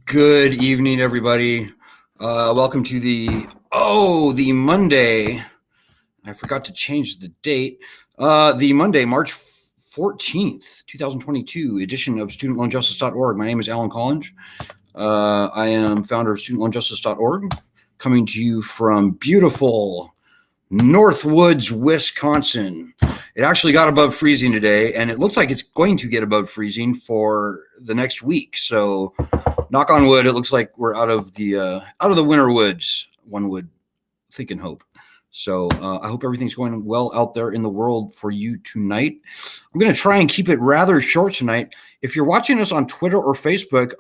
Good evening, everybody. Welcome to the Monday. I forgot to change the date. The Monday, March 14th, 2022 edition of studentloanjustice.org. My name is Alan Collins. I am founder of studentloanjustice.org, coming to you from beautiful Northwoods, Wisconsin. It actually got above freezing today, and it looks like it's going to get above freezing for the next week. So, knock on wood, it looks like we're out of the winter woods. One would think and hope. So I hope everything's going well out there in the world for you tonight. I'm going to try and keep it rather short tonight. If you're watching us on Twitter or Facebook,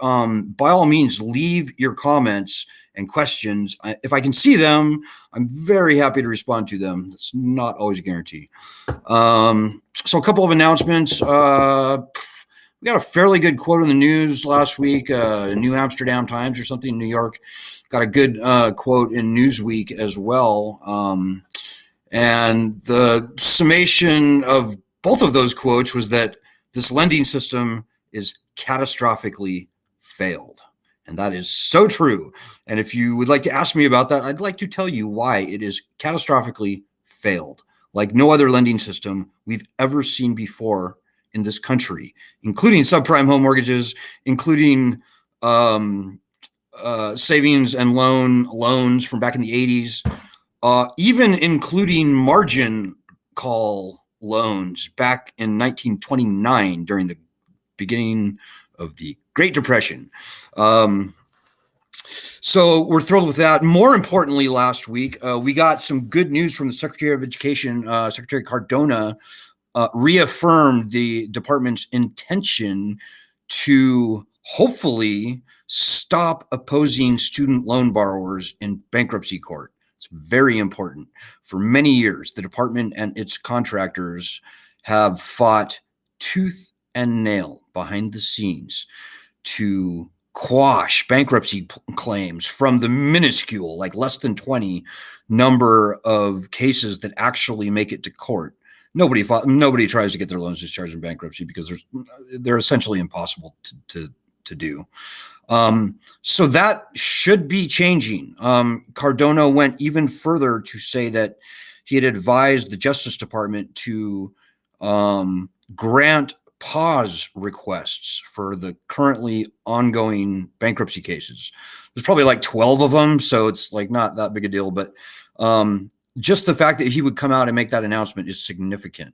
by all means, leave your comments and questions. If I can see them, I'm very happy to respond to them. That's not always a guarantee. So a couple of announcements. We got a fairly good quote in the news last week. New Amsterdam Times or something in New York got a good quote in Newsweek as well. And the summation of both of those quotes was that this lending system is catastrophically failed. And that is so true. And if you would like to ask me about that, I'd like to tell you why it is catastrophically failed, like no other lending system we've ever seen before in this country, including subprime home mortgages, including savings and loans from back in the 80s, even including margin call loans back in 1929 during the beginning of the Great Depression. So we're thrilled with that. More importantly, last week, we got some good news from the Secretary of Education, Secretary Cardona, reaffirmed the department's intention to hopefully stop opposing student loan borrowers in bankruptcy court. It's very important. For many years, the department and its contractors have fought tooth and nail behind the scenes to quash bankruptcy claims from the minuscule, like less than 20 number of cases that actually make it to court. Nobody tries to get their loans discharged in bankruptcy because they're essentially impossible to do. So that should be changing. Cardona went even further to say that he had advised the Justice Department to grant pause requests for the currently ongoing bankruptcy cases. There's probably like 12 of them, so it's like not that big a deal, but just the fact that he would come out and make that announcement is significant.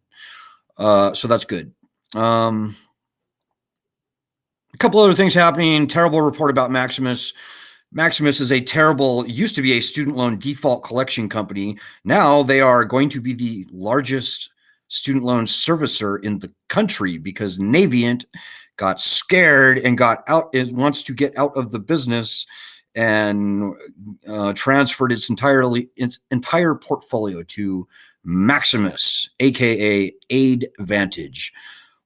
So that's good. A couple other things happening. Terrible report about Maximus. Maximus is used to be a student loan default collection company. Now they are going to be the largest student loan servicer in the country because Navient got scared and got out. It wants to get out of the business and transferred its entire portfolio to Maximus, aka Aidvantage.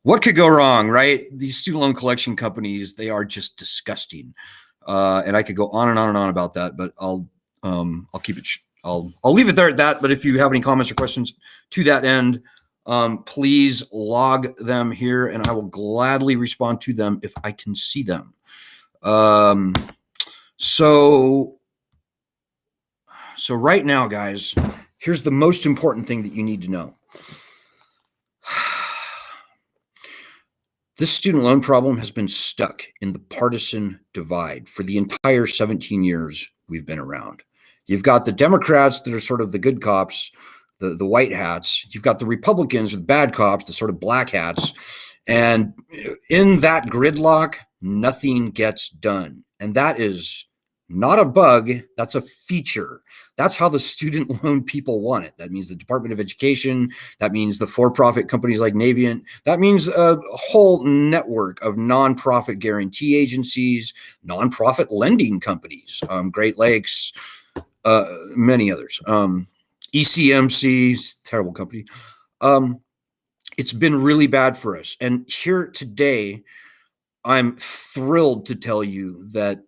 What could go wrong, right? These student loan collection companies, they are just disgusting. And I could go on and on and on about that, but I'll keep it. I'll leave it there at that. But if you have any comments or questions to that end, please log them here, and I will gladly respond to them if I can see them. So right now, guys, here's the most important thing that you need to know. This student loan problem has been stuck in the partisan divide for the entire 17 years we've been around. You've got the Democrats that are sort of the good cops, the white hats. You've got the Republicans with bad cops, the sort of black hats. And in that gridlock, nothing gets done. And that is not a bug. That's a feature. That's how the student loan people want it. That means the Department of Education. That means the for-profit companies like Navient. That means a whole network of nonprofit guarantee agencies, nonprofit lending companies, Great Lakes, many others. ECMC, terrible company. It's been really bad for us. And here today, I'm thrilled to tell you that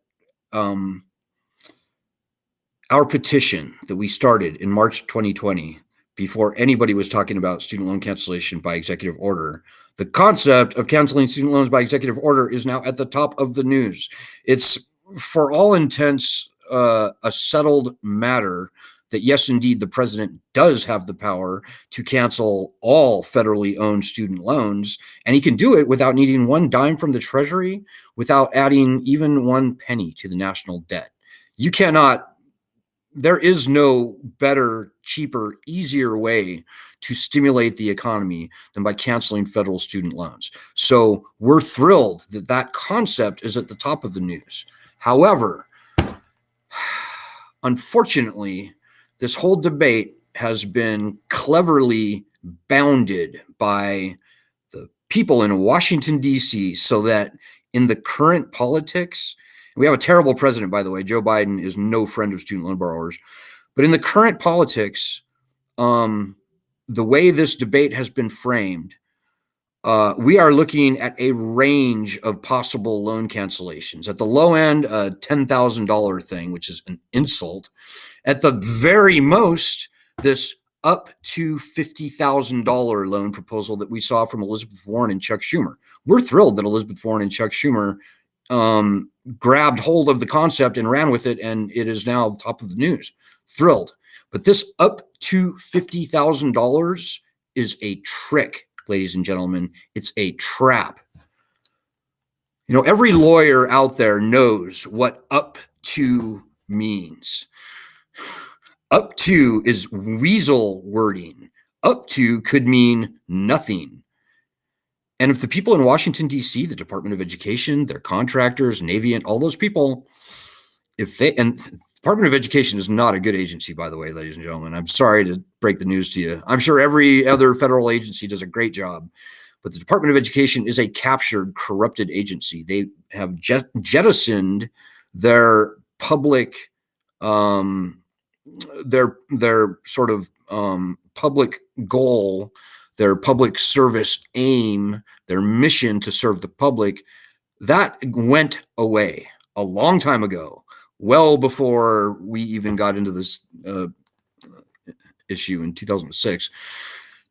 our petition that we started in March 2020, before anybody was talking about student loan cancellation by executive order, the concept of canceling student loans by executive order is now at the top of the news. It's for all intents, a settled matter that, yes, indeed, the president does have the power to cancel all federally owned student loans, and he can do it without needing one dime from the Treasury, without adding even one penny to the national debt. You cannot, there is no better, cheaper, easier way to stimulate the economy than by canceling federal student loans. So we're thrilled that that concept is at the top of the news. However, unfortunately, this whole debate has been cleverly bounded by the people in Washington, D.C., so that in the current politics, we have a terrible president, by the way. Joe Biden is no friend of student loan borrowers. But in the current politics, the way this debate has been framed, we are looking at a range of possible loan cancellations. At the low end, a $10,000 thing, which is an insult. At the very most, this up to $50,000 loan proposal that we saw from Elizabeth Warren and Chuck Schumer. We're thrilled that Elizabeth Warren and Chuck Schumer grabbed hold of the concept and ran with it, and it is now top of the news. Thrilled. But this up to $50,000 is a trick, ladies and gentlemen. It's a trap. You know, every lawyer out there knows what up to means. Up to is weasel wording. Up to could mean nothing. And if the people in Washington, D.C., the Department of Education, their contractors, Navy, and all those people, if they, and the Department of Education is not a good agency, by the way, ladies and gentlemen. I'm sorry to break the news to you. I'm sure every other federal agency does a great job, but the Department of Education is a captured, corrupted agency. They have jettisoned their public, their sort of public goal, their public service aim, their mission to serve the public. That went away a long time ago, well before we even got into this issue in 2006.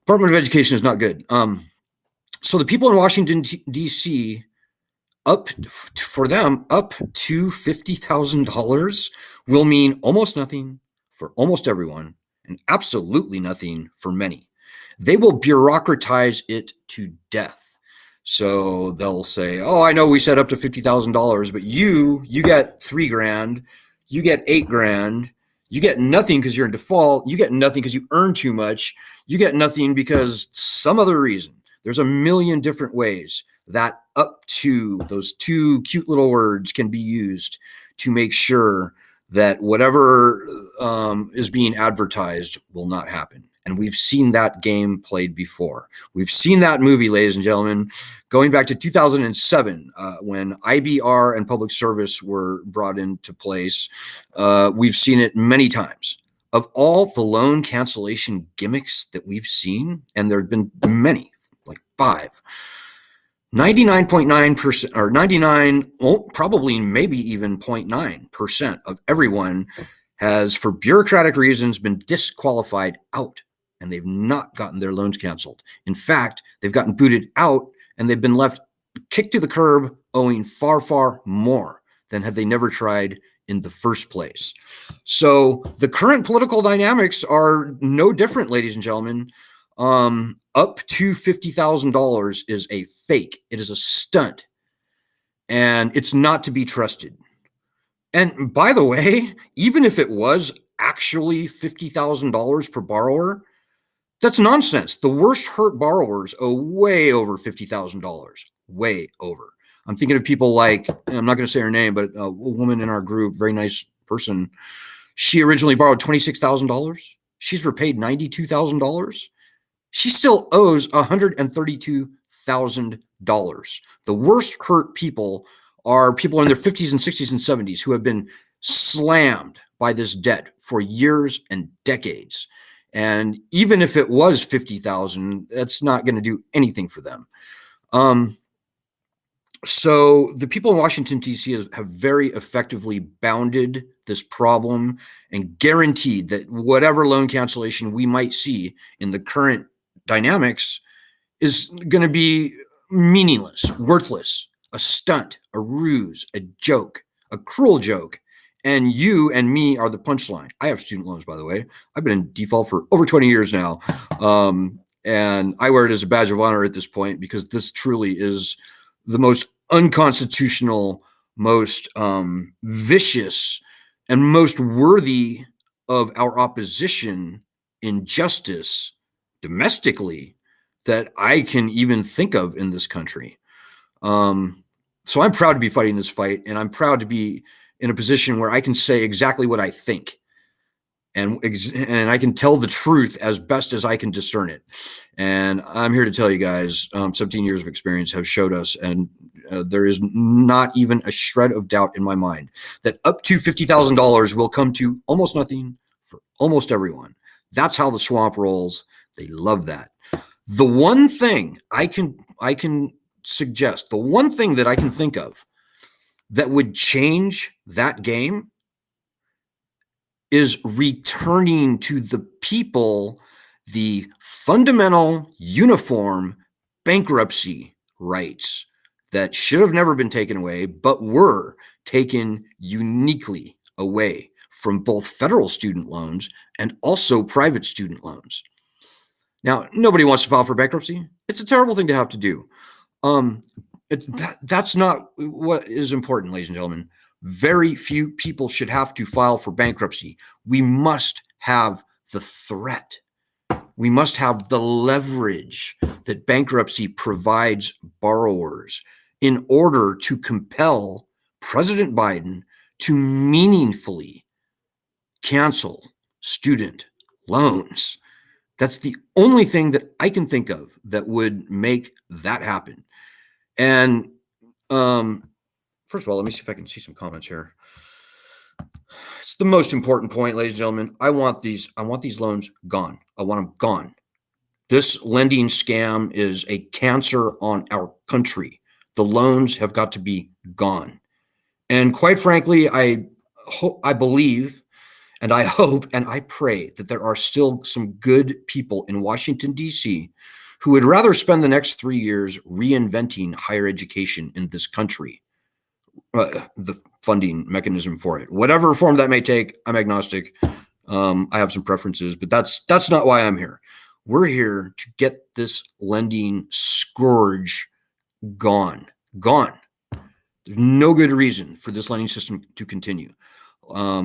Department of Education is not good. So the people in Washington, D.C., for them, up to $50,000 will mean almost nothing for almost everyone and absolutely nothing for many. They will bureaucratize it to death. So they'll say, oh, I know we said up to $50,000, but you get $3,000, you get $8,000, you get nothing because you're in default, you get nothing because you earn too much, you get nothing because some other reason. There's a million different ways that up to, those two cute little words, can be used to make sure that whatever is being advertised will not happen. And we've seen that game played before. We've seen that movie, ladies and gentlemen, going back to 2007 when IBR and public service were brought into place. We've seen it many times. Of all the loan cancellation gimmicks that we've seen, and there have been many, like 5, 99.9% or 99, well, probably maybe even 0.9% of everyone has, for bureaucratic reasons, been disqualified out, and they've not gotten their loans canceled. In fact, they've gotten booted out and they've been left kicked to the curb, owing far, far more than had they never tried in the first place. So the current political dynamics are no different, ladies and gentlemen. Up to $50,000 is a fake. It is a stunt, and it's not to be trusted. And by the way, even if it was actually $50,000 per borrower, that's nonsense. The worst hurt borrowers owe way over $50,000, way over. I'm thinking of people like, I'm not going to say her name, but a woman in our group, very nice person. She originally borrowed $26,000. She's repaid $92,000. She still owes $132,000. The worst hurt people are people in their 50s and 60s and 70s who have been slammed by this debt for years and decades. And even if it was $50,000, that's not going to do anything for them. So the people in Washington, D.C. have very effectively bounded this problem and guaranteed that whatever loan cancellation we might see in the current dynamics is going to be meaningless, worthless, a stunt, a ruse, a joke, a cruel joke. And you and me are the punchline. I have student loans, by the way. I've been in default for over 20 years now. And I wear it as a badge of honor at this point because this truly is the most unconstitutional, most vicious, and most worthy of our opposition injustice domestically that I can even think of in this country. So I'm proud to be fighting this fight, and I'm proud to be in a position where I can say exactly what I think, and I can tell the truth as best as I can discern it. And I'm here to tell you guys, 17 years of experience have showed us, and there is not even a shred of doubt in my mind that up to $50,000 will come to almost nothing for almost everyone. That's how the swamp rolls. They love that. The one thing I can suggest, the one thing that I can think of that would change that game is returning to the people the fundamental uniform bankruptcy rights that should have never been taken away, but were taken uniquely away from both federal student loans and also private student loans. Now, nobody wants to file for bankruptcy. It's a terrible thing to have to do. That's not what is important, ladies and gentlemen. Very few people should have to file for bankruptcy. We must have the threat. We must have the leverage that bankruptcy provides borrowers in order to compel President Biden to meaningfully cancel student loans. That's the only thing that I can think of that would make that happen. And first of all, let me see if I can see some comments here. It's the most important point, ladies and gentlemen. I want these loans gone. I want them gone. This lending scam is a cancer on our country. The loans have got to be gone. And quite frankly, I believe, and I hope, and I pray that there are still some good people in Washington, D.C., who would rather spend the next 3 years reinventing higher education in this country, the funding mechanism for it, whatever form that may take. I'm agnostic. I have some preferences, but that's not why I'm here. We're here to get this lending scourge gone. There's no good reason for this lending system to continue. I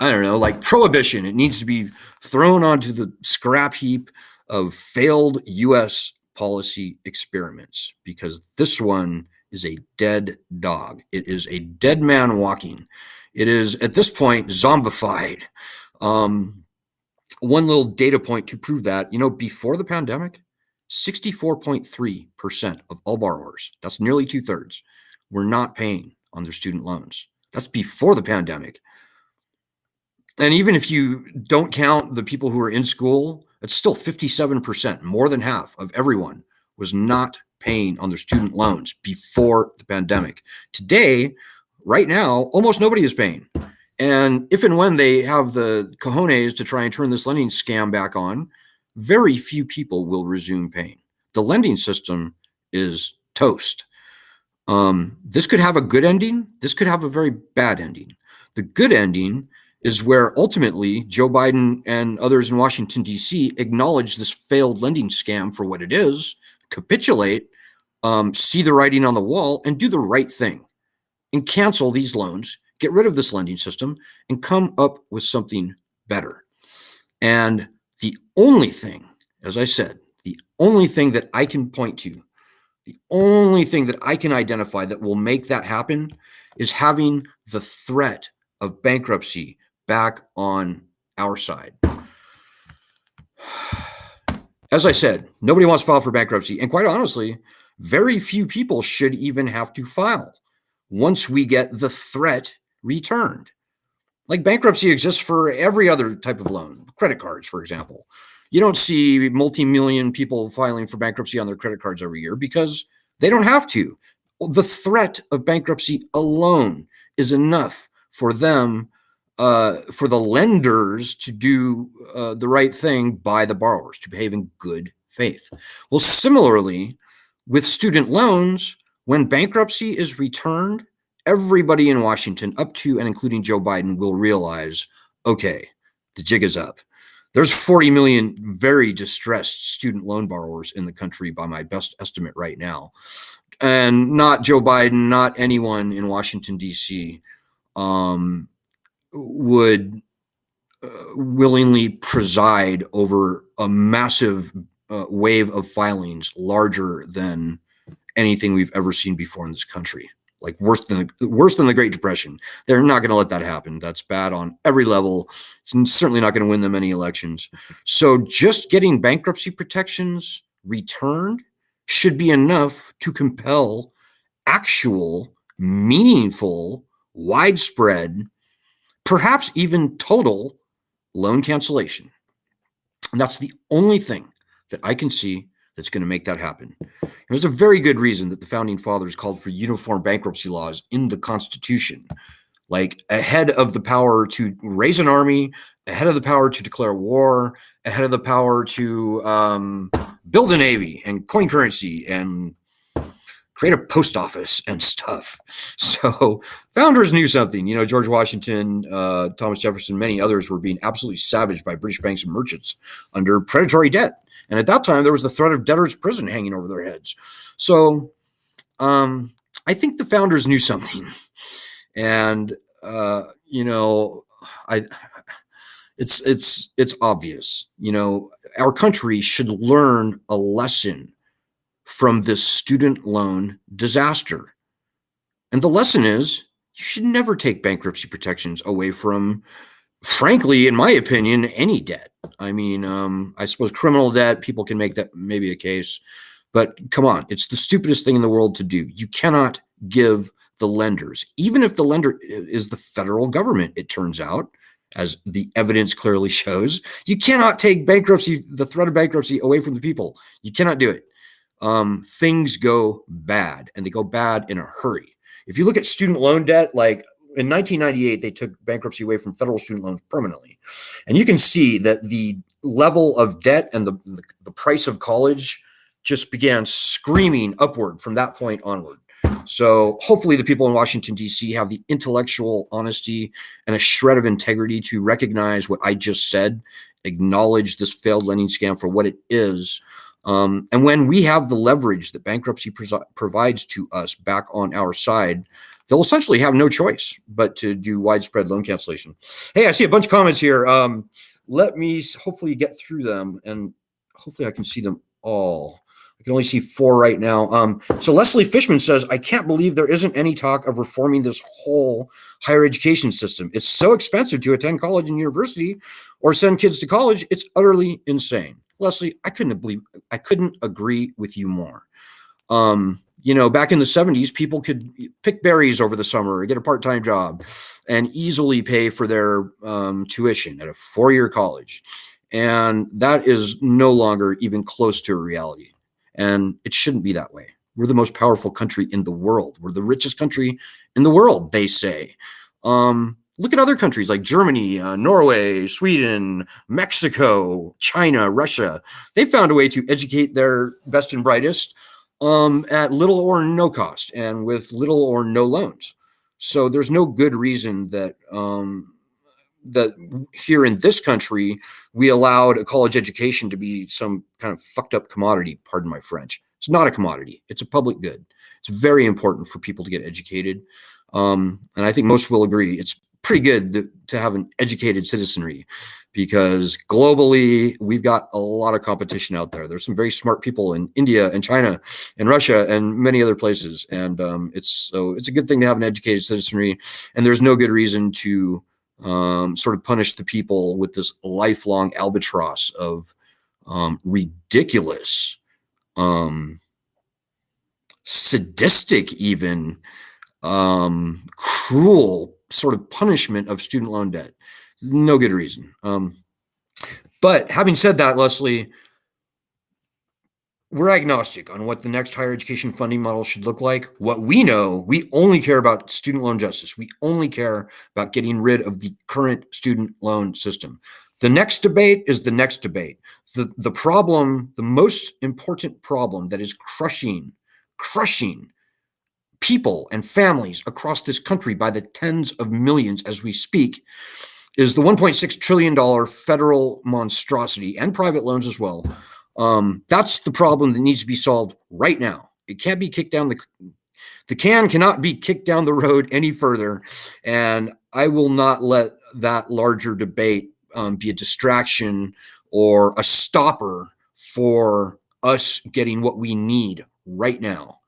don't know, like prohibition. It needs to be thrown onto the scrap heap of failed U.S. policy experiments, because this one is a dead dog. It is a dead man walking. It is, at this point, zombified. One little data point to prove that, before the pandemic, 64.3% of all borrowers, that's nearly 2/3, were not paying on their student loans. That's before the pandemic. And even if you don't count the people who are in school, it's still 57%, more than half of everyone was not paying on their student loans before the pandemic. Today, right now, almost nobody is paying. And if and when they have the cojones to try and turn this lending scam back on, very few people will resume paying. The lending system is toast. This could have a good ending. This could have a very bad ending. The good ending is where ultimately Joe Biden and others in Washington, D.C. acknowledge this failed lending scam for what it is, capitulate, see the writing on the wall, and do the right thing and cancel these loans, get rid of this lending system, and come up with something better. And the only thing, as I said, the only thing that I can point to, the only thing that I can identify that will make that happen is having the threat of bankruptcy back on our side. As I said, nobody wants to file for bankruptcy. And quite honestly, very few people should even have to file once we get the threat returned. Like, bankruptcy exists for every other type of loan, credit cards, for example. You don't see multi-million people filing for bankruptcy on their credit cards every year because they don't have to. The threat of bankruptcy alone is enough for them, for the lenders to do the right thing by the borrowers, to behave in good faith. Well, similarly, with student loans, when bankruptcy is returned, everybody in Washington, up to and including Joe Biden, will realize, okay, the jig is up. There's 40 million very distressed student loan borrowers in the country by my best estimate right now. And not Joe Biden, not anyone in Washington, D.C. Would willingly preside over a massive wave of filings larger than anything we've ever seen before in this country. Like worse than the Great Depression. They're not going to let that happen. That's bad on every level. It's certainly not going to win them any elections. So just getting bankruptcy protections returned should be enough to compel actual, meaningful, widespread, perhaps even total loan cancellation. And that's the only thing that I can see that's going to make that happen. And there's a very good reason that the founding fathers called for uniform bankruptcy laws in the Constitution, like ahead of the power to raise an army, ahead of the power to declare war, ahead of the power to build a navy and coin currency and create a post office and stuff. So founders knew something. You know, George Washington, Thomas Jefferson, many others were being absolutely savaged by British banks and merchants under predatory debt. And at that time, there was the threat of debtor's prison hanging over their heads. So I think the founders knew something. And, you know, it's obvious. You know, our country should learn a lesson from this student loan disaster. And the lesson is you should never take bankruptcy protections away from, frankly, in my opinion, any debt. I mean, I suppose criminal debt, people can make that maybe a case, but come on, it's the stupidest thing in the world to do. You cannot give the lenders, even if the lender is the federal government, it turns out, as the evidence clearly shows, you cannot take bankruptcy, the threat of bankruptcy, away from the people. You cannot do it. Things go bad, and they go bad in a hurry. If you look at student loan debt, like in 1998, they took bankruptcy away from federal student loans permanently. And you can see that the level of debt and the price of college just began screaming upward from that point onward. So hopefully the people in Washington, D.C. have the intellectual honesty and a shred of integrity to recognize what I just said, acknowledge this failed lending scam for what it is. And when we have the leverage that bankruptcy provides to us back on our side, they'll essentially have no choice but to do widespread loan cancellation. Hey, I see a bunch of comments here. Let me hopefully get through them, and hopefully I can see them all. I can only see 4 right now. So Leslie Fishman says, I can't believe there isn't any talk of reforming this whole higher education system. It's so expensive to attend college and university or send kids to college. It's utterly insane. Leslie, I couldn't agree with you more. You know, back in the 70s, people could pick berries over the summer or get a part-time job and easily pay for their tuition at a 4-year college. And that is no longer even close to a reality. And it shouldn't be that way. We're the most powerful country in the world. We're the richest country in the world, they say. Look at other countries like Germany, Norway, Sweden, Mexico, China, Russia. They found a way to educate their best and brightest at little or no cost and with little or no loans. So there's no good reason that that here in this country, we allowed a college education to be some kind of fucked up commodity, pardon my French. It's not a commodity. It's a public good. It's very important for people to get educated. And I think most will agree it's pretty good to have an educated citizenry, because globally we've got a lot of competition out there. There's some very smart people in India and China and Russia and many other places. And it's a good thing to have an educated citizenry. And there's no good reason to sort of punish the people with this lifelong albatross of ridiculous, sadistic, even cruel sort of punishment of student loan debt. No good reason. But having said that, Leslie, we're agnostic on what the next higher education funding model should look like. What we know, we only care about student loan justice. We only care about getting rid of the current student loan system. The next debate is the next debate. The problem, the most important problem that is crushing people and families across this country by the tens of millions as we speak is the $1.6 trillion federal monstrosity and private loans as well. That's the problem that needs to be solved right now. It can't be kicked down the can cannot be kicked down the road any further. And I will not let that larger debate be a distraction or a stopper for us getting what we need right now.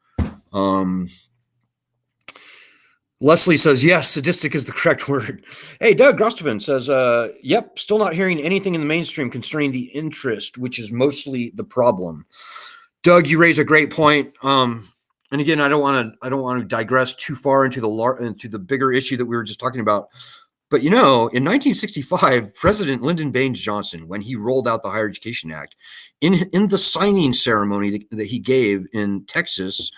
Leslie says, yes, sadistic is the correct word. Hey, Doug Grostovan says, yep, still not hearing anything in the mainstream concerning the interest, which is mostly the problem. Doug, you raise a great point. And again, I don't want to digress too far into the bigger issue that we were just talking about. But, in 1965, President Lyndon Baines Johnson, when he rolled out the Higher Education Act, in the signing ceremony that he gave in Texas,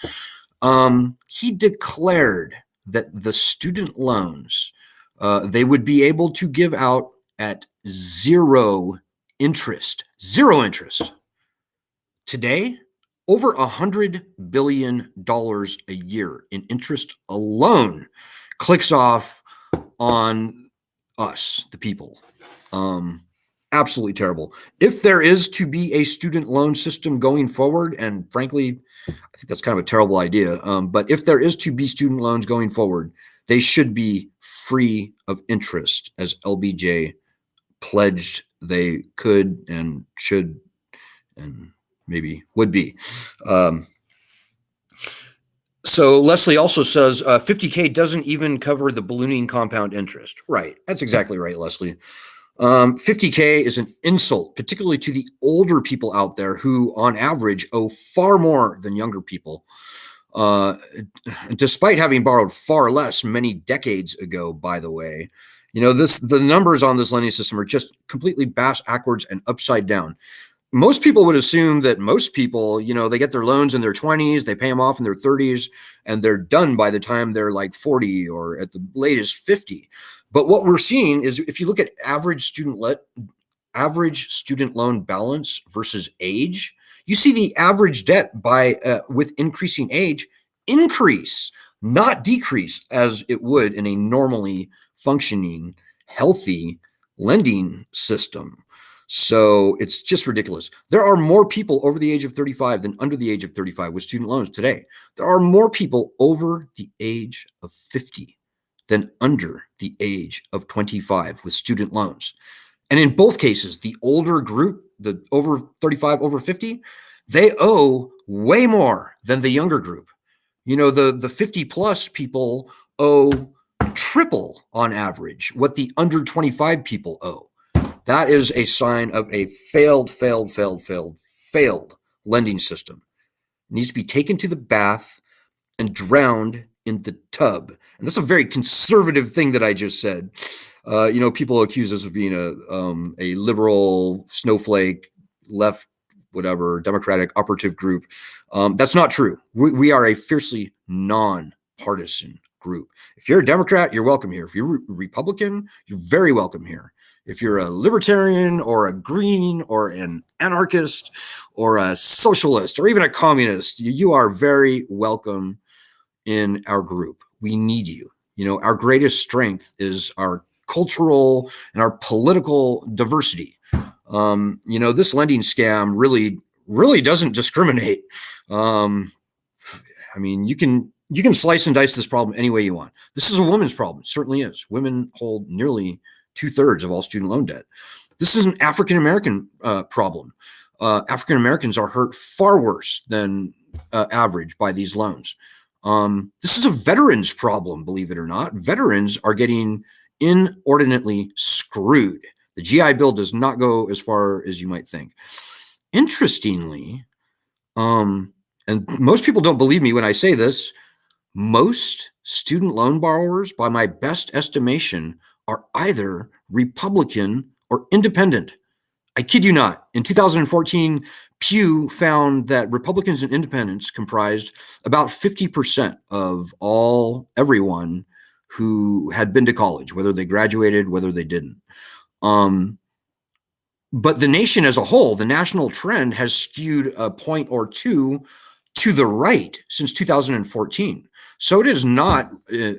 he declared that the student loans, they would be able to give out at zero interest. Today, over $100 billion a year in interest alone clicks off on us, the people. Absolutely terrible. If there is to be a student loan system going forward, and frankly, I think that's kind of a terrible idea, but if there is to be student loans going forward, they should be free of interest, as LBJ pledged they could and should and maybe would be. So Leslie also says $50K doesn't even cover the ballooning compound interest. Right. That's exactly right, Leslie. $50K is an insult, particularly to the older people out there who, on average, owe far more than younger people, despite having borrowed far less many decades ago, by the way. The numbers on this lending system are just completely backwards and upside down. Most people would assume that most people, they get their loans in their 20s, they pay them off in their 30s, and they're done by the time they're like 40 or at the latest 50. But what we're seeing is, if you look at average student loan balance versus age, you see the average debt with increasing age increase, not decrease, as it would in a normally functioning, healthy lending system. So it's just ridiculous. There are more people over the age of 35 than under the age of 35 with student loans today. There are more people over the age of 50 than under the age of 25 with student loans. And in both cases, the older group, the over 35, over 50, they owe way more than the younger group. The 50 plus people owe triple on average what the under 25 people owe. That is a sign of a failed lending system. It needs to be taken to the bath and drowned in the tub. And that's a very conservative thing that I just said. People accuse us of being a liberal snowflake, left, whatever, Democratic operative group. That's not true. We are a fiercely non-partisan group. If you're a Democrat, you're welcome here. If you're a Republican, you're very welcome here. If you're a libertarian or a green or an anarchist or a socialist or even a communist, you are very welcome in our group. We need you. Our greatest strength is our cultural and our political diversity. This lending scam really doesn't discriminate. You can slice and dice this problem any way you want. This is a woman's problem. It certainly is. Women hold nearly 2/3 of all student loan debt. This is an African-American problem. African-Americans are hurt far worse than average by these loans. This is a veterans problem, believe it or not. Veterans are getting inordinately screwed. The GI Bill does not go as far as you might think. Interestingly, and most people don't believe me when I say this, most student loan borrowers, by my best estimation, are either Republican or independent. I kid you not. In 2014, Pew found that Republicans and independents comprised about 50% of everyone who had been to college, whether they graduated, whether they didn't. But the nation as a whole, the national trend has skewed a point or two to the right since 2014. So it is not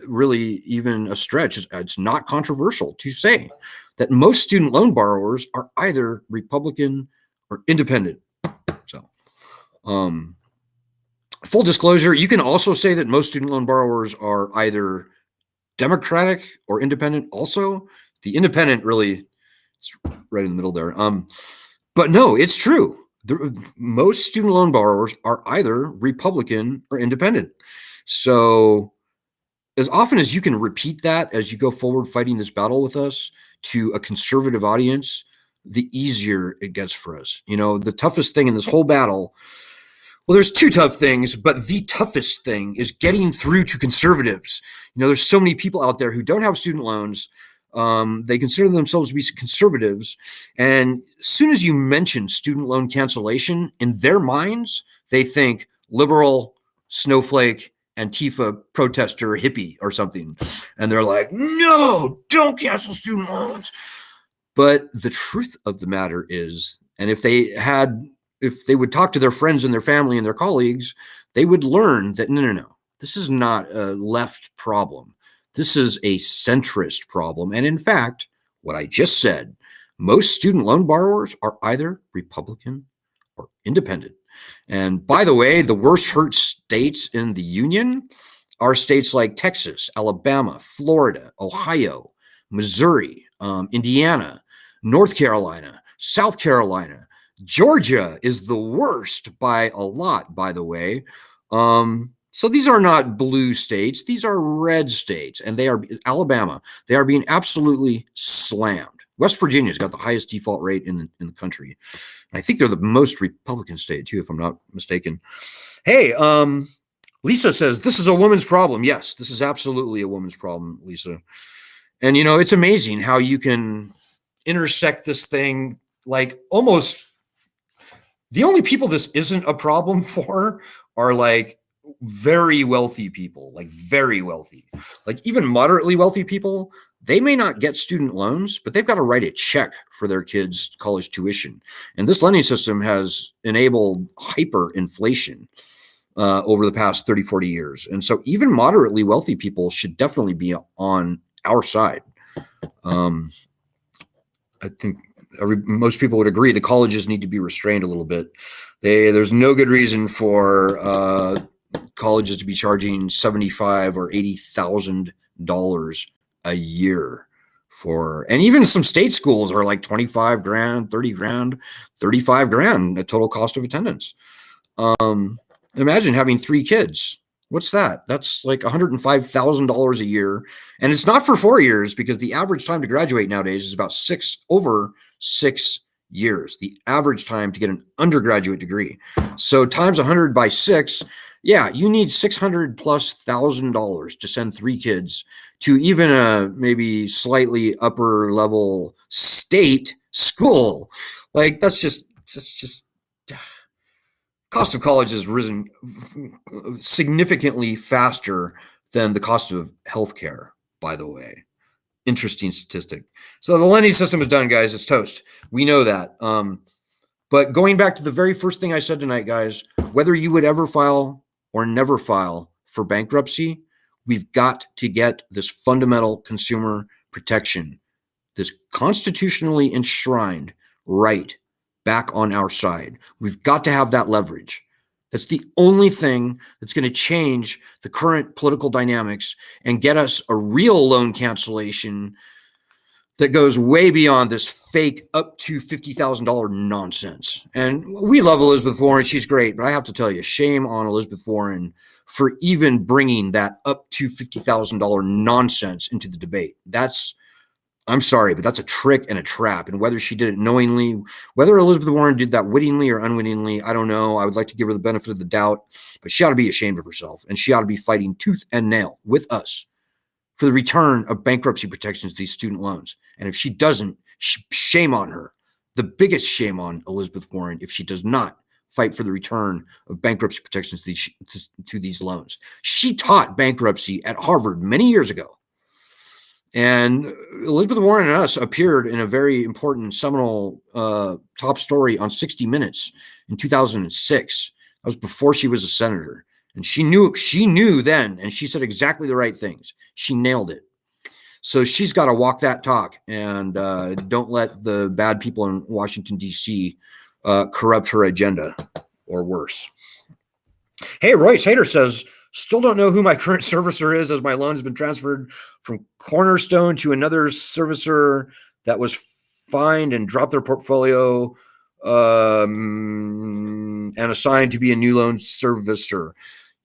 really even a stretch. It's not controversial to say that most student loan borrowers are either Republican or independent. So, full disclosure, you can also say that most student loan borrowers are either Democratic or independent. Also, the independent really is right in the middle there. But no, it's true. Most student loan borrowers are either Republican or independent. So as often as you can repeat that as you go forward fighting this battle with us to a conservative audience, the easier it gets for us. You know, the toughest thing in this whole battle, well, there's two tough things, but the toughest thing is getting through to conservatives. You know, there's so many people out there who don't have student loans. They consider themselves to be conservatives. And as soon as you mention student loan cancellation, in their minds, they think liberal, snowflake, Antifa protester, hippie or something. And they're like, no, don't cancel student loans. But the truth of the matter is, and if they would talk to their friends and their family and their colleagues, they would learn that no, this is not a left problem. This is a centrist problem. And in fact, what I just said, most student loan borrowers are either Republican or independent. And by the way, the worst hurt states in the union are states like Texas, Alabama, Florida, Ohio, Missouri, Indiana, North Carolina, South Carolina. Georgia is the worst by a lot, by the way. So these are not blue states. These are red states. And they are Alabama. They are being absolutely slammed. West Virginia's got the highest default rate in the country. And I think they're the most Republican state, too, if I'm not mistaken. Hey, Lisa says, this is a woman's problem. Yes, this is absolutely a woman's problem, Lisa. And, you know, it's amazing how you can intersect this thing like almost the only people this isn't a problem for are like very wealthy people, like very wealthy, like even moderately wealthy people. They may not get student loans, but they've got to write a check for their kids' college tuition. And this lending system has enabled hyperinflation over the past 30, 40 years. And so even moderately wealthy people should definitely be on our side. I think most people would agree the colleges need to be restrained a little bit. There's no good reason for colleges to be charging $75,000 or $80,000 a year for, and even some state schools are like $25,000, $30,000, $35,000 the total cost of attendance. Imagine having 3 kids. What's that? That's like $105,000 a year. And it's not for 4 years because the average time to graduate nowadays is about over 6 years. The average time to get an undergraduate degree. So times 100 by 6, yeah, you need $600,000+ to send 3 kids to even a maybe slightly upper level state school. Like that's just cost of college has risen significantly faster than the cost of healthcare, by the way. Interesting statistic. So the lending system is done, guys. It's toast. We know that. But going back to the very first thing I said tonight, guys, whether you would ever file or never file for bankruptcy, we've got to get this fundamental consumer protection, this constitutionally enshrined right back on our side. We've got to have that leverage. That's the only thing that's going to change the current political dynamics and get us a real loan cancellation that goes way beyond this fake up to $50,000 nonsense. And we love Elizabeth Warren. She's great. But I have to tell you, shame on Elizabeth Warren for even bringing that up to $50,000 nonsense into the debate. I'm sorry, but that's a trick and a trap. And whether she did it knowingly, whether Elizabeth Warren did that wittingly or unwittingly, I don't know. I would like to give her the benefit of the doubt, but she ought to be ashamed of herself. And she ought to be fighting tooth and nail with us for the return of bankruptcy protections to these student loans. And if she doesn't, shame on her. The biggest shame on Elizabeth Warren if she does not fight for the return of bankruptcy protections to these loans. She taught bankruptcy at Harvard many years ago. And Elizabeth Warren and us appeared in a very important seminal top story on 60 Minutes in 2006 That was before she was a senator. And she knew then, and she said exactly the right things. She nailed it. So she's got to walk that talk, and don't let the bad people in Washington, D.C. Corrupt her agenda, or worse. Hey, Royce Hader says, still don't know who my current servicer is, as my loan has been transferred from Cornerstone to another servicer that was fined and dropped their portfolio and assigned to be a new loan servicer.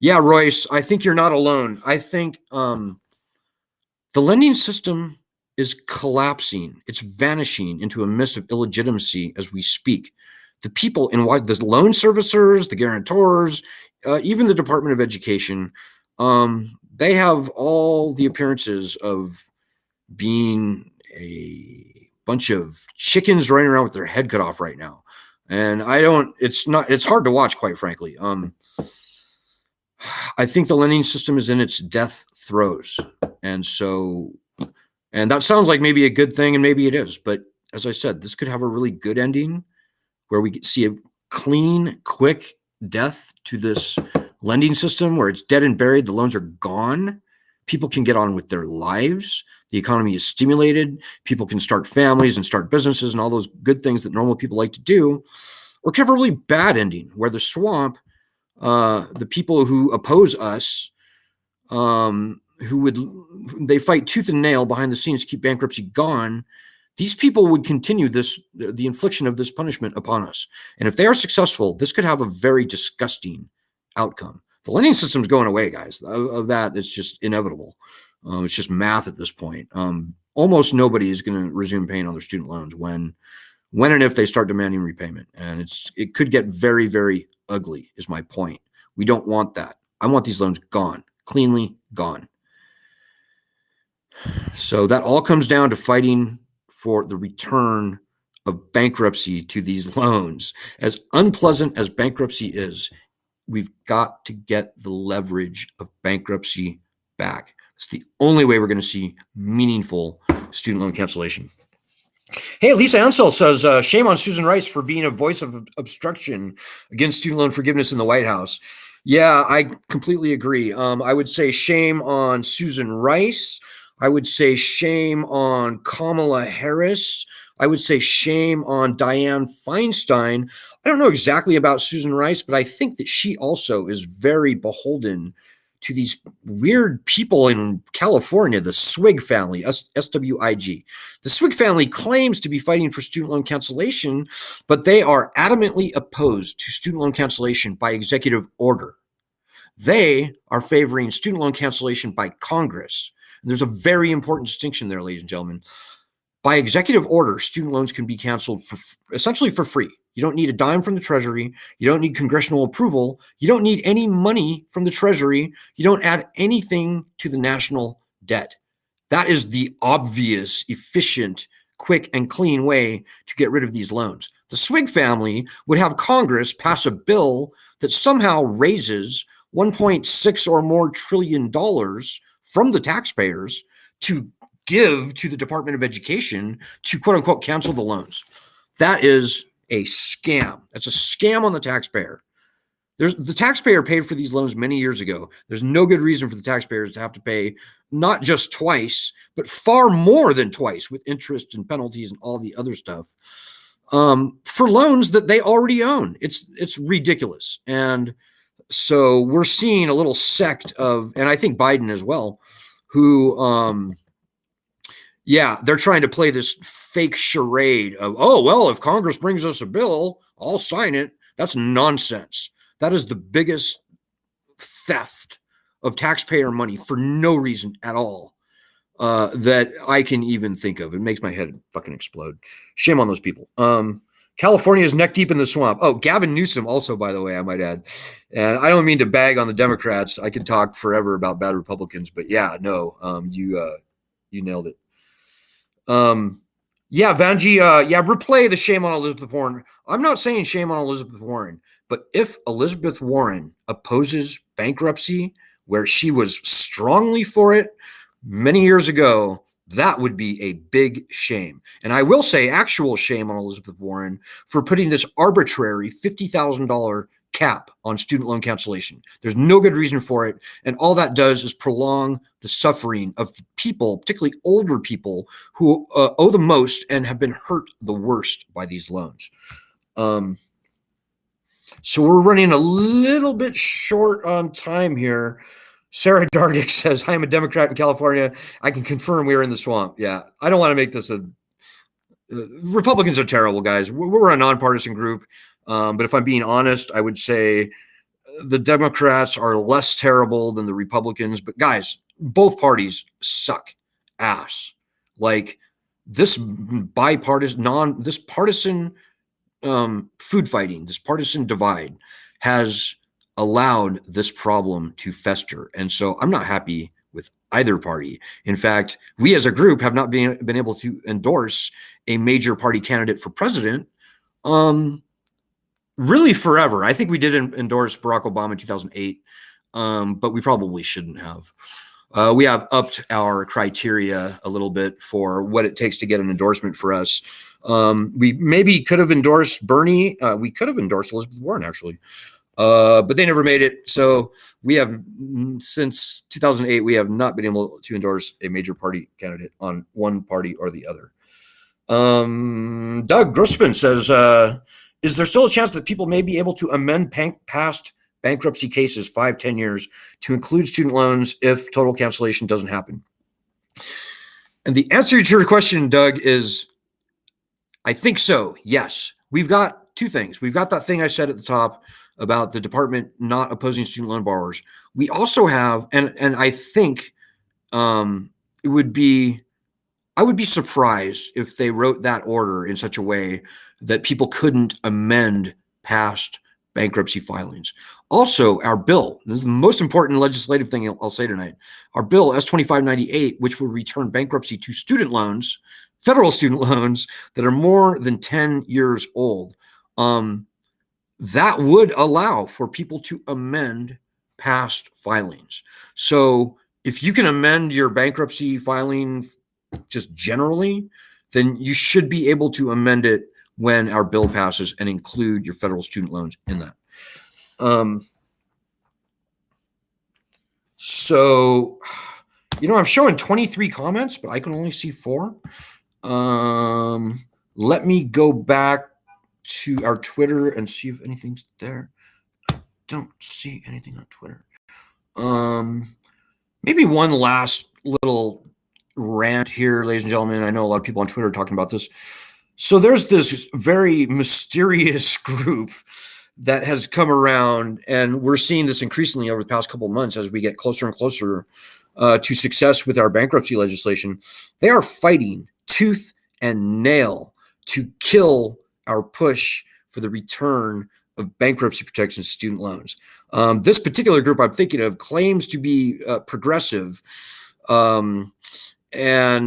Yeah, Royce, I think you're not alone. I think the lending system is collapsing. It's vanishing into a mist of illegitimacy as we speak. The people in the loan servicers, the guarantors, even the Department of Education, they have all the appearances of being a bunch of chickens running around with their head cut off right now. And it's hard to watch, quite frankly. I think the lending system is in its death throes. And that sounds like maybe a good thing, and maybe it is. But as I said, this could have a really good ending where we see a clean, quick death to this lending system where it's dead and buried. The loans are gone. People can get on with their lives. The economy is stimulated. People can start families and start businesses and all those good things that normal people like to do. Or could have a really bad ending where the swamp, the people who oppose us, they fight tooth and nail behind the scenes to keep bankruptcy gone. These people would continue the infliction of this punishment upon us. And if they are successful, this could have a very disgusting outcome. The lending system's going away, guys. Of that, it's just inevitable. It's just math at this point. Almost nobody is going to resume paying on their student loans when and if they start demanding repayment. And it could get very, very ugly, is my point. We don't want that. I want these loans gone, cleanly gone. So that all comes down to fighting for the return of bankruptcy to these loans. As unpleasant as bankruptcy is, we've got to get the leverage of bankruptcy back. It's the only way we're going to see meaningful student loan cancellation. Hey, Lisa Ansel says, shame on Susan Rice for being a voice of obstruction against student loan forgiveness in the White House. Yeah, I completely agree. I would say shame on Susan Rice. I would say shame on Kamala Harris. I would say shame on Dianne Feinstein. I don't know exactly about Susan Rice, but I think that she also is very beholden to these weird people in California, the Swig family, SWIG. The Swig family claims to be fighting for student loan cancellation, but they are adamantly opposed to student loan cancellation by executive order. They are favoring student loan cancellation by Congress. And there's a very important distinction there, ladies and gentlemen. By executive order, student loans can be canceled essentially for free. You don't need a dime from the Treasury. You don't need congressional approval. You don't need any money from the Treasury. You don't add anything to the national debt. That is the obvious, efficient, quick, and clean way to get rid of these loans. The Swig family would have Congress pass a bill that somehow raises $1.6 or more trillion from the taxpayers to give to the Department of Education to quote unquote cancel the loans. That is a scam. That's a scam on the taxpayer. The taxpayer paid for these loans many years ago. There's no good reason for the taxpayers to have to pay not just twice, but far more than twice with interest and penalties and all the other stuff for loans that they already own. It's ridiculous. And so we're seeing a little sect of, and I think Biden as well, who, they're trying to play this fake charade of, oh, well, if Congress brings us a bill, I'll sign it. That's nonsense. That is the biggest theft of taxpayer money for no reason at all that I can even think of. It makes my head fucking explode. Shame on those people. California is neck deep in the swamp. Oh, Gavin Newsom also, by the way, I might add. And I don't mean to bag on the Democrats. I could talk forever about bad Republicans, but you nailed it. Vanjie, replay the shame on Elizabeth Warren. I'm not saying shame on Elizabeth Warren, but if Elizabeth Warren opposes bankruptcy, where she was strongly for it many years ago, that would be a big shame. And I will say actual shame on Elizabeth Warren for putting this arbitrary $50,000 cap on student loan cancellation. There's no good reason for it. And all that does is prolong the suffering of people, particularly older people who owe the most and have been hurt the worst by these loans. So we're running a little bit short on time here. Sarah Dardick says, I am a Democrat in California. I can confirm we are in the swamp. Yeah, I don't want to make this a Republicans are terrible, guys. We're a nonpartisan group. But if I'm being honest, I would say the Democrats are less terrible than the Republicans. But guys, both parties suck ass. Like this bipartisan, this partisan food fighting, this partisan divide has allowed this problem to fester. And so I'm not happy with either party. In fact, we as a group have not been able to endorse a major party candidate for president really forever. I think we did endorse Barack Obama in 2008, but we probably shouldn't have. We have upped our criteria a little bit for what it takes to get an endorsement for us. We maybe could have endorsed Bernie. We could have endorsed Elizabeth Warren, actually. But they never made it. So we have, since 2008, we have not been able to endorse a major party candidate on one party or the other. Doug Grossman says, is there still a chance that people may be able to amend past bankruptcy cases 5-10 years to include student loans if total cancellation doesn't happen? And the answer to your question, Doug, is I think so. Yes. We've got two things. We've got that thing I said at the top about the department not opposing student loan borrowers. We also have, and I think I would be surprised if they wrote that order in such a way that people couldn't amend past bankruptcy filings. Also, our bill, this is the most important legislative thing I'll say tonight, our bill S-2598, which will return bankruptcy to student loans, federal student loans that are more than 10 years old, that would allow for people to amend past filings. So if you can amend your bankruptcy filing just generally, then you should be able to amend it when our bill passes and include your federal student loans in that. So, I'm showing 23 comments, but I can only see 4. Let me go back to our Twitter and see if anything's there. I don't see anything on Twitter. Maybe one last little rant here, ladies and gentlemen. I know a lot of people on Twitter are talking about this. So there's this very mysterious group that has come around, and we're seeing this increasingly over the past couple of months as we get closer and closer to success with our bankruptcy legislation. They are fighting tooth and nail to kill our push for the return of bankruptcy protection to student loans. This particular group I'm thinking of claims to be progressive, and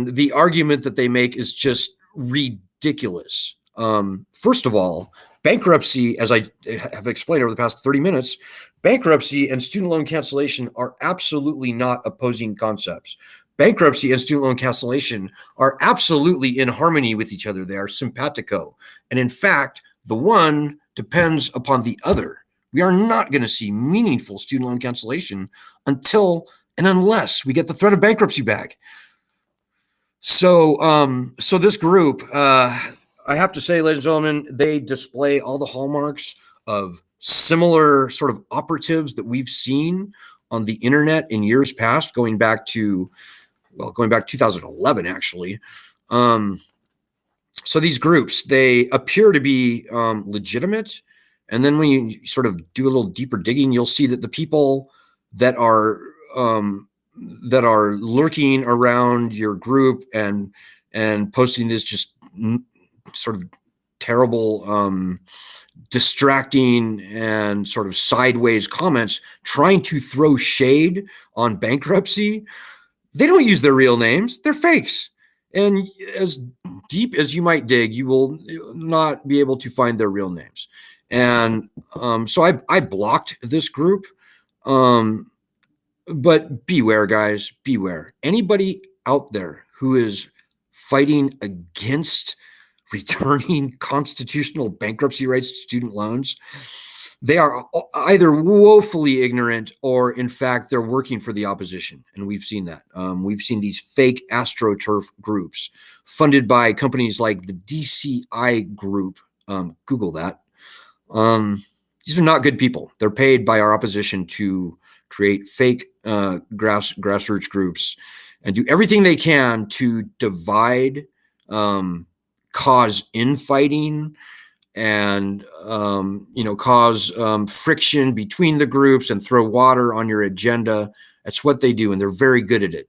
the argument that they make is just ridiculous. First of all, bankruptcy, as I have explained over the past 30 minutes, bankruptcy and student loan cancellation are absolutely not opposing concepts. Bankruptcy and student loan cancellation are absolutely in harmony with each other. They are simpatico. And in fact, the one depends upon the other. We are not going to see meaningful student loan cancellation until and unless we get the threat of bankruptcy back. So this group, I have to say, ladies and gentlemen, they display all the hallmarks of similar sort of operatives that we've seen on the internet in years past, going back 2011, actually. So these groups, they appear to be legitimate. And then when you sort of do a little deeper digging, you'll see that the people that are lurking around your group and posting this just sort of terrible, distracting and sort of sideways comments, trying to throw shade on bankruptcy, they don't use their real names. They're fakes. And as deep as you might dig, you will not be able to find their real names. And so I blocked this group. But beware, guys, beware. Anybody out there who is fighting against returning constitutional bankruptcy rights to student loans, they are either woefully ignorant or, in fact, they're working for the opposition. And we've seen that. We've seen these fake AstroTurf groups funded by companies like the DCI Group. Google that. These are not good people. They're paid by our opposition to create fake grassroots groups and do everything they can to divide, cause infighting, and cause friction between the groups and throw water on your agenda. That's what they do, and they're very good at it.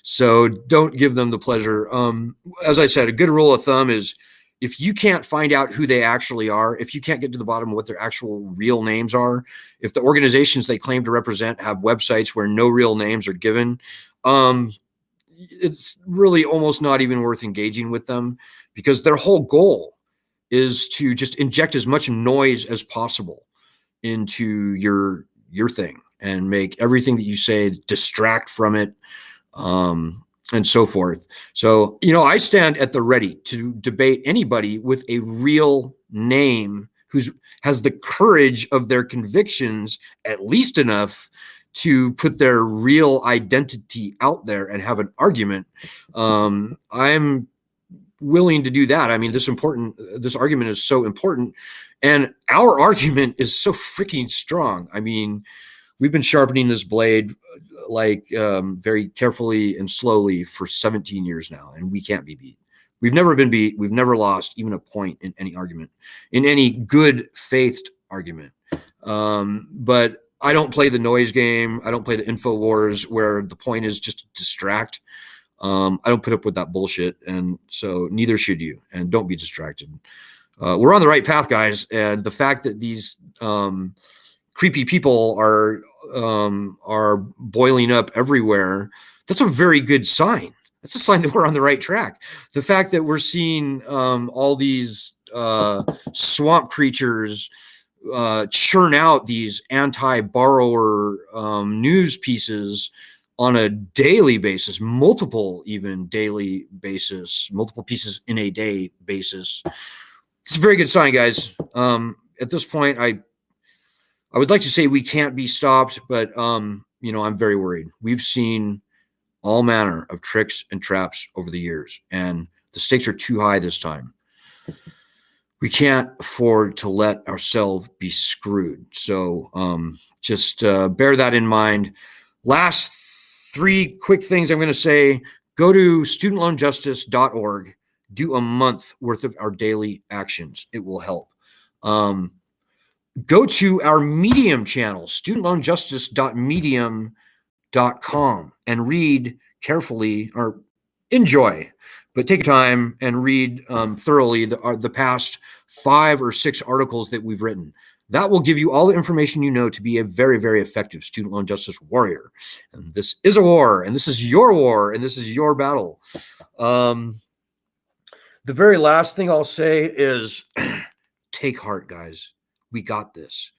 So don't give them the pleasure. As I said, a good rule of thumb is if you can't find out who they actually are, if you can't get to the bottom of what their actual real names are, if the organizations they claim to represent have websites where no real names are given, it's really almost not even worth engaging with them, because their whole goal is to just inject as much noise as possible into your thing and make everything that you say distract from it, and so forth. So, I stand at the ready to debate anybody with a real name who has the courage of their convictions, at least enough to put their real identity out there and have an argument. I'm willing to do that. I mean, this argument is so important, and our argument is so freaking strong. I mean, we've been sharpening this blade very carefully and slowly for 17 years now, and we can't be beat. We've never been beat. We've never lost even a point in any argument, in any good faith argument. But I don't play the noise game. I don't play the info wars where the point is just to distract. I don't put up with that bullshit, and so neither should you. And don't be distracted. We're on the right path, guys. And the fact that these creepy people are boiling up everywhere, that's a very good sign. That's a sign that we're on the right track. The fact that we're seeing all these swamp creatures churn out these anti-borrower news pieces on a daily basis, multiple pieces in a day basis. It's a very good sign, guys. At this point, I would like to say we can't be stopped, but I'm very worried. We've seen all manner of tricks and traps over the years, and the stakes are too high this time. We can't afford to let ourselves be screwed. So just bear that in mind. Last 3 quick things I'm going to say. Go to studentloanjustice.org. Do a month worth of our daily actions. It will help. Go to our Medium channel, studentloanjustice.medium.com, and read carefully, or enjoy, but take time and read thoroughly the past 5 or 6 articles that we've written. That will give you all the information you know to be a very, very effective student loan justice warrior. And this is a war, and this is your war, and this is your battle. The very last thing I'll say is take heart, guys. We got this.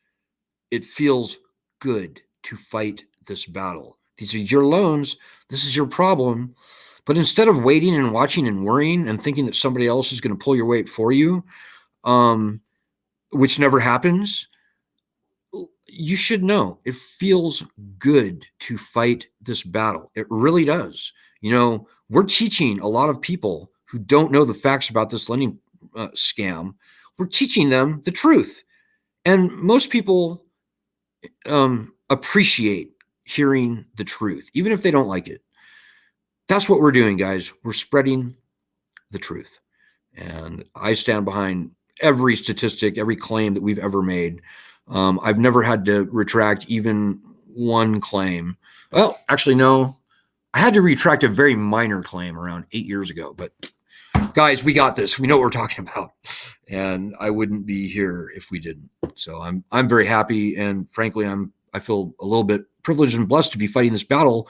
It feels good to fight this battle. These are your loans. This is your problem. But instead of waiting and watching and worrying and thinking that somebody else is going to pull your weight for you, which never happens, you should know it feels good to fight this battle. It really does. We're teaching a lot of people who don't know the facts about this lending scam. We're teaching them the truth. And most people appreciate hearing the truth, even if they don't like it. That's what we're doing, guys. We're spreading the truth. And I stand behind every statistic, every claim that we've ever made. I've never had to retract even one claim. Well, actually, no. I had to retract a very minor claim around 8 years ago. But guys, we got this. We know what we're talking about. And I wouldn't be here if we didn't. So I'm very happy. And frankly, I feel a little bit privileged and blessed to be fighting this battle,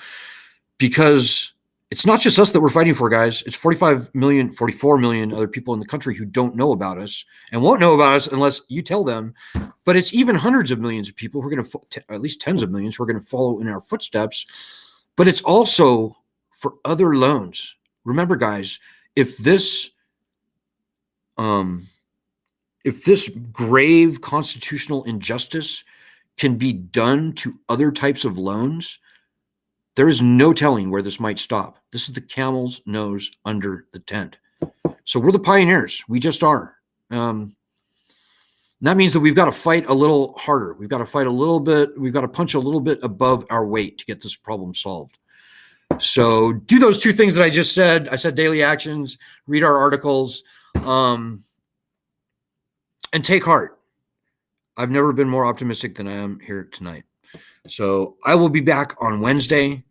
because it's not just us that we're fighting for, guys. It's 44 million other people in the country who don't know about us and won't know about us unless you tell them. But it's even hundreds of millions of people who are going to, at least tens of millions, who are going to follow in our footsteps. But it's also for other loans. Remember, guys, if this if this grave constitutional injustice can be done to other types of loans, there is no telling where this might stop. This is the camel's nose under the tent. So we're the pioneers. We just are. That means that we've got to fight a little harder. We've got to fight a little bit. We've got to punch a little bit above our weight to get this problem solved. So do those two things that I just said. I said daily actions, read our articles, and take heart. I've never been more optimistic than I am here tonight. So I will be back on Wednesday.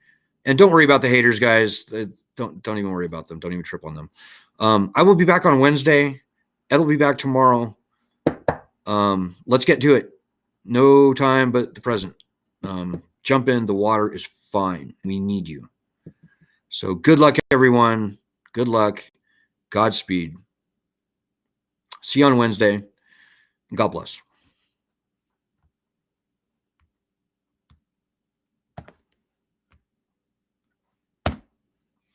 And don't worry about the haters, guys. Don't even worry about them. Don't even trip on them. I will be back on Wednesday. Ed will be back tomorrow. Let's get to it. No time but the present. Jump in. The water is fine. We need you. So good luck, everyone. Good luck. Godspeed. See you on Wednesday. God bless.